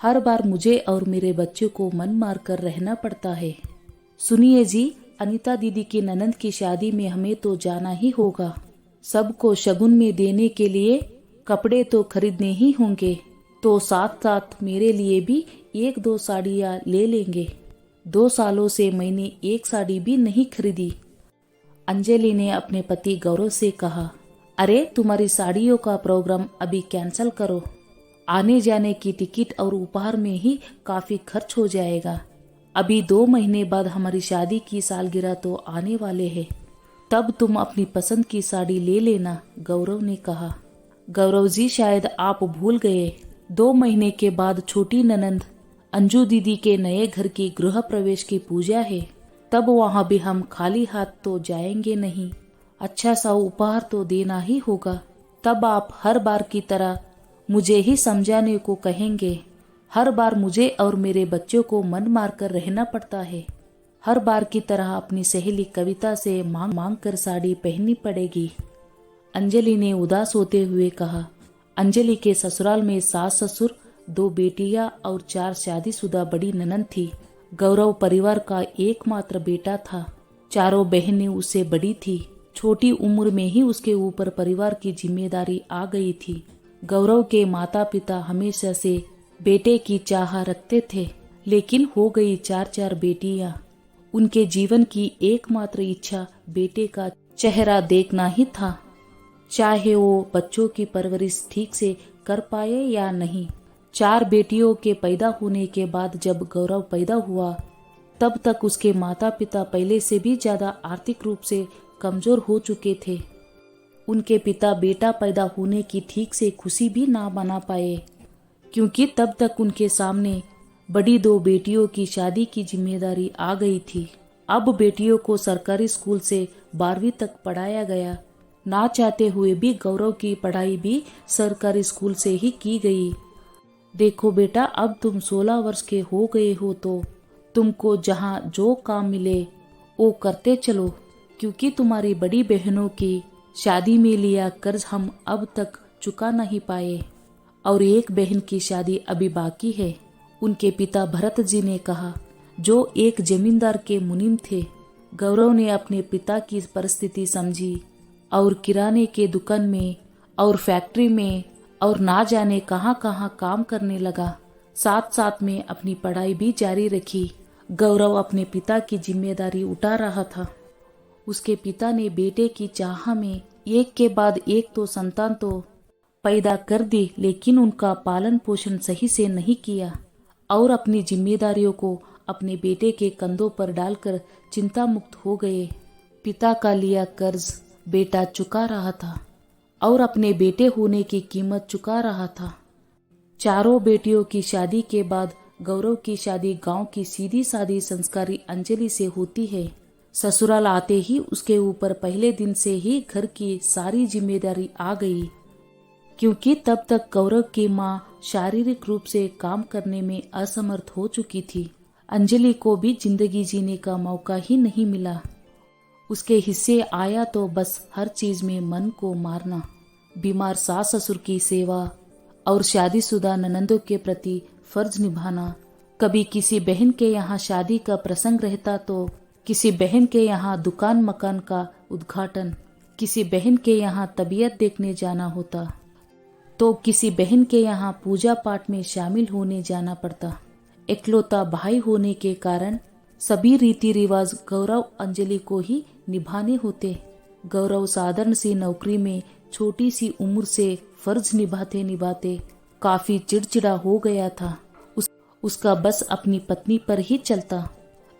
हर बार मुझे और मेरे बच्चों को मन मार कर रहना पड़ता है। सुनिए जी, अनीता दीदी की ननंद की शादी में हमें तो जाना ही होगा। सबको शगुन में देने के लिए कपड़े तो खरीदने ही होंगे, तो साथ साथ मेरे लिए भी एक दो साड़ियाँ ले लेंगे। 2 सालों से मैंने एक साड़ी भी नहीं खरीदी। अंजलि ने अपने पति गौरव से कहा, अरे तुम्हारी साड़ियों का प्रोग्राम अभी कैंसिल करो। आने जाने की टिकट और उपहार में ही काफी खर्च हो जाएगा। अभी 2 महीने बाद हमारी शादी की सालगिरह तो आने वाले हैं, तब तुम अपनी पसंद की साड़ी ले लेना, गौरव ने कहा। गौरव जी, शायद आप भूल गए, 2 महीने के बाद छोटी ननंद अंजू दीदी के नए घर की गृह प्रवेश की पूजा है। तब वहां भी हम खाली हाथ तो जाएंगे नहीं, अच्छा सा उपहार तो देना ही होगा। तब आप हर बार की तरह मुझे ही समझाने को कहेंगे। हर बार मुझे और मेरे बच्चों को मन मार कर रहना पड़ता है। हर बार की तरह अपनी सहेली कविता से मांग मांग कर साड़ी पहननी पड़ेगी। अंजलि ने उदास होते हुए कहा। अंजलि के ससुराल में सास ससुर, 2 बेटियां और 4 शादीशुदा बड़ी ननंद थी। गौरव परिवार का एकमात्र बेटा था। चारों बहनें उससे बड़ी थी। छोटी उम्र में ही उसके ऊपर परिवार की जिम्मेदारी आ गई थी। गौरव के माता पिता हमेशा से बेटे की चाह रखते थे, लेकिन हो गई 4 बेटियां। उनके जीवन की एकमात्र इच्छा बेटे का चेहरा देखना ही था, चाहे वो बच्चों की परवरिश ठीक से कर पाए या नहीं। 4 बेटियों के पैदा होने के बाद जब गौरव पैदा हुआ, तब तक उसके माता पिता पहले से भी ज्यादा आर्थिक रूप से कमजोर हो चुके थे। उनके पिता बेटा पैदा होने की ठीक से खुशी भी ना मना पाए, क्योंकि तब तक उनके सामने बड़ी 2 बेटियों की शादी की जिम्मेदारी आ गई थी। अब बेटियों को सरकारी स्कूल से 12वीं तक पढ़ाया गया। ना चाहते हुए भी गौरव की पढ़ाई भी सरकारी स्कूल से ही की गई। देखो बेटा, अब तुम 16 वर्ष के हो गए हो, तो तुमको जहाँ जो काम मिले वो करते चलो, क्योंकि तुम्हारी बड़ी बहनों की शादी में लिया कर्ज हम अब तक चुका नहीं पाए और एक बहन की शादी अभी बाकी है, उनके पिता भरत जी ने कहा, जो एक जमींदार के मुनीम थे। गौरव ने अपने पिता की परिस्थिति समझी और किराने के दुकान में और फैक्ट्री में और ना जाने कहां कहां काम करने लगा। साथ साथ में अपनी पढ़ाई भी जारी रखी। गौरव अपने पिता की जिम्मेदारी उठा रहा था। उसके पिता ने बेटे की चाह में एक के बाद एक तो संतान तो पैदा कर दी, लेकिन उनका पालन पोषण सही से नहीं किया और अपनी जिम्मेदारियों को अपने बेटे के कंधों पर डालकर चिंता मुक्त हो गए। पिता का लिया कर्ज बेटा चुका रहा था और अपने बेटे होने की कीमत चुका रहा था। 4 बेटियों की शादी के बाद गौरव की शादी गांव की सीधी सादी संस्कारी अंजलि से होती है। ससुराल आते ही उसके ऊपर पहले दिन से ही घर की सारी जिम्मेदारी आ गई, क्योंकि तब तक गौरव की मां शारीरिक रूप से काम करने में असमर्थ हो चुकी थी। अंजलि को भी जिंदगी जीने का मौका ही नहीं मिला। उसके हिस्से आया तो बस हर चीज में मन को मारना, बीमार सास ससुर की सेवा और शादीशुदा ननंदों के प्रति फर्ज निभाना। कभी किसी बहन के यहाँ शादी का प्रसंग रहता तो किसी बहन के यहाँ दुकान मकान का उद्घाटन, किसी बहन के यहाँ तबीयत देखने जाना होता तो किसी बहन के यहाँ पूजा पाठ में शामिल होने जाना पड़ता। इकलौता भाई होने के कारण सभी रीति रिवाज गौरव अंजलि को ही निभाने होते। गौरव साधारण सी नौकरी में छोटी सी उम्र से फर्ज निभाते निभाते काफी चिड़चिड़ा हो गया था। उसका बस अपनी पत्नी पर ही चलता,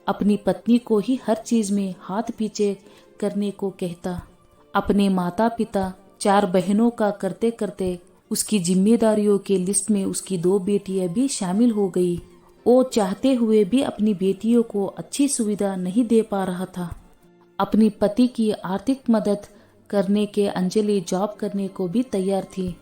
अपनी पत्नी को ही हर चीज में हाथ पीछे करने को कहता। अपने माता पिता 4 बहनों का करते करते उसकी जिम्मेदारियों के लिस्ट में उसकी 2 बेटियां भी शामिल हो गई। वो चाहते हुए भी अपनी बेटियों को अच्छी सुविधा नहीं दे पा रहा था। अपनी पति की आर्थिक मदद करने के अंजलि जॉब करने को भी तैयार थी,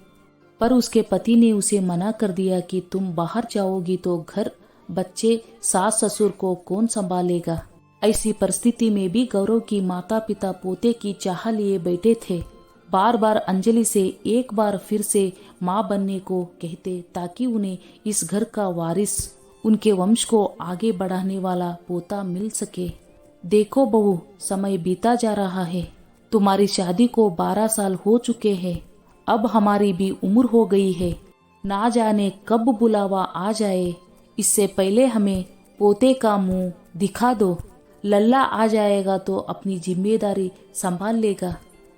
पर उसके पति ने उसे मना कर दिया कि तुम बाहर जाओगी तो घर, बच्चे, सास ससुर को कौन संभालेगा। ऐसी परिस्थिति में भी गौरव की माता पिता पोते की चाह लिए बैठे थे। बार बार अंजलि से एक बार फिर से माँ बनने को कहते, ताकि उन्हें इस घर का वारिस, उनके वंश को आगे बढ़ाने वाला पोता मिल सके। देखो बहू, समय बीता जा रहा है। तुम्हारी शादी को 12 साल हो चुके हैं। अब हमारी भी उम्र हो गई है। ना जाने कब बुलावा आ जाए। इससे पहले हमें पोते का मुंह दिखा दो। लल्ला आ जाएगा तो अपनी जिम्मेदारी संभाल लेगा।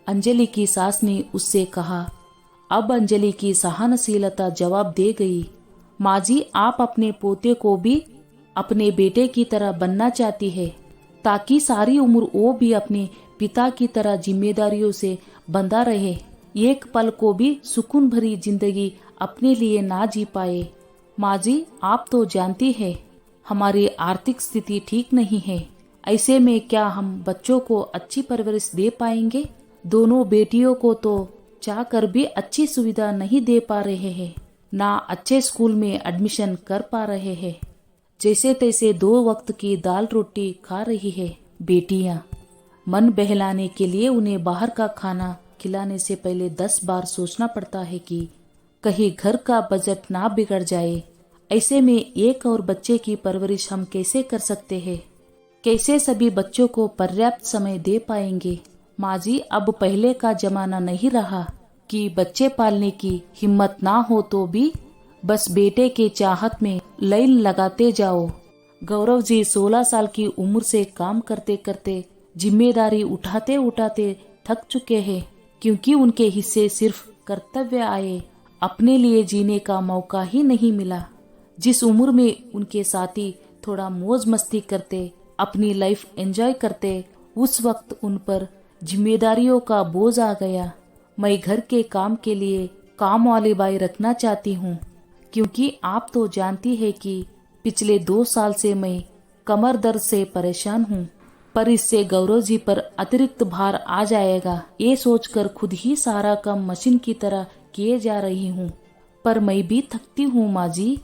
अंजलि की सास ने उससे कहा। अब अंजलि की सहनशीलता जवाब दे गई। माँ जी, आप अपने पोते को भी अपने बेटे की तरह बनना चाहती है, ताकि सारी उम्र वो भी अपने पिता की तरह जिम्मेदारियों से बंधा रहे, एक पल को भी सुकून भरी जिंदगी अपने लिए ना जी पाए। माँ जी, आप तो जानती है हमारी आर्थिक स्थिति ठीक नहीं है। ऐसे में क्या हम बच्चों को अच्छी परवरिश दे पाएंगे? दोनों बेटियों को तो चाह कर भी अच्छी सुविधा नहीं दे पा रहे हैं, ना अच्छे स्कूल में एडमिशन कर पा रहे हैं। जैसे तैसे 2 वक्त की दाल रोटी खा रही है बेटियां। मन बहलाने के लिए उन्हें बाहर का खाना खिलाने से पहले 10 बार सोचना पड़ता है कि कहीं घर का बजट ना बिगड़ जाए। ऐसे में एक और बच्चे की परवरिश हम कैसे कर सकते हैं? कैसे सभी बच्चों को पर्याप्त समय दे पाएंगे? माँ जी, अब पहले का जमाना नहीं रहा कि बच्चे पालने की हिम्मत ना हो तो भी बस बेटे के चाहत में लाइन लगाते जाओ। गौरव जी 16 साल की उम्र से काम करते करते जिम्मेदारी उठाते उठाते थक चुके हैं, क्योंकि उनके हिस्से सिर्फ कर्तव्य आए, अपने लिए जीने का मौका ही नहीं मिला। जिस उम्र में उनके साथी थोड़ा मौज मस्ती करते, अपनी लाइफ एंजॉय करते, उस वक्त उन पर जिम्मेदारियों का बोझ आ गया। मैं घर के काम के लिए काम वाली बाई रखना चाहती हूँ, क्योंकि आप तो जानती है कि पिछले 2 साल से मैं कमर दर्द से परेशान हूँ। पर इससे गौरव जी पर अतिरिक्त भार आ जाएगा, ये सोचकर खुद ही सारा काम मशीन की तरह किए जा रही हूँ। पर मैं भी थकती हूँ माँ जी।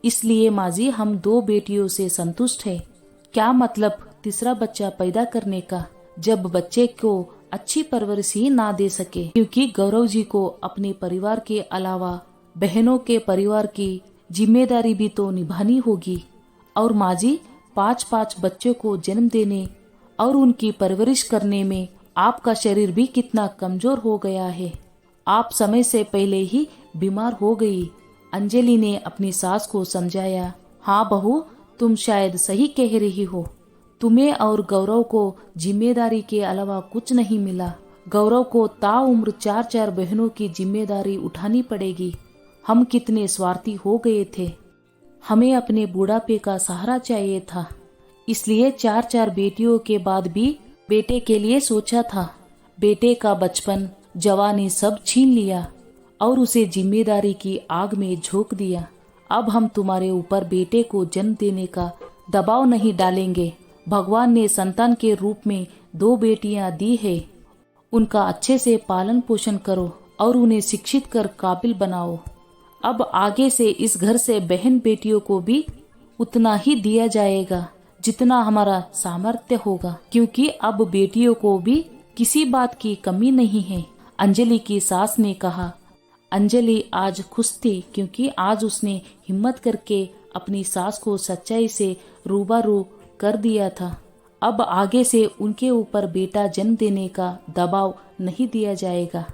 इसलिए माँ जी, हम 2 बेटियों से संतुष्ट है। क्या मतलब तीसरा बच्चा पैदा करने का, जब बच्चे को अच्छी परवरिश ही ना दे सके? क्योंकि गौरव जी को अपने परिवार के अलावा बहनों के परिवार की जिम्मेदारी भी तो निभानी होगी। और माँ जी, 5-5 बच्चों को जन्म देने और उनकी परवरिश करने में आपका शरीर भी कितना कमजोर हो गया है। आप समय से पहले ही बीमार हो गई। अंजलि ने अपनी सास को समझाया। हाँ बहू, तुम शायद सही कह रही हो। तुम्हें और गौरव को जिम्मेदारी के अलावा कुछ नहीं मिला। गौरव को ताउम्र 4-4 बहनों की जिम्मेदारी उठानी पड़ेगी। हम कितने स्वार्थी हो गए थे। हमें अपने बुढ़ापे का सहारा चाहिए था, इसलिए 4-4 बेटियों के बाद भी बेटे के लिए सोचा था। बेटे का बचपन, जवानी सब छीन लिया और उसे जिम्मेदारी की आग में झोंक दिया। अब हम तुम्हारे ऊपर बेटे को जन्म देने का दबाव नहीं डालेंगे। भगवान ने संतान के रूप में 2 बेटियां दी है। उनका अच्छे से पालन पोषण करो और उन्हें शिक्षित कर काबिल बनाओ। अब आगे से इस घर से बहन बेटियों को भी उतना ही दिया जाएगा जितना हमारा सामर्थ्य होगा, क्योंकि अब बेटियों को भी किसी बात की कमी नहीं है। अंजलि की सास ने कहा। अंजलि आज खुश थी, क्योंकि आज उसने हिम्मत करके अपनी सास को सच्चाई से रूबरू कर दिया था। अब आगे से उनके ऊपर बेटा जन्म देने का दबाव नहीं दिया जाएगा।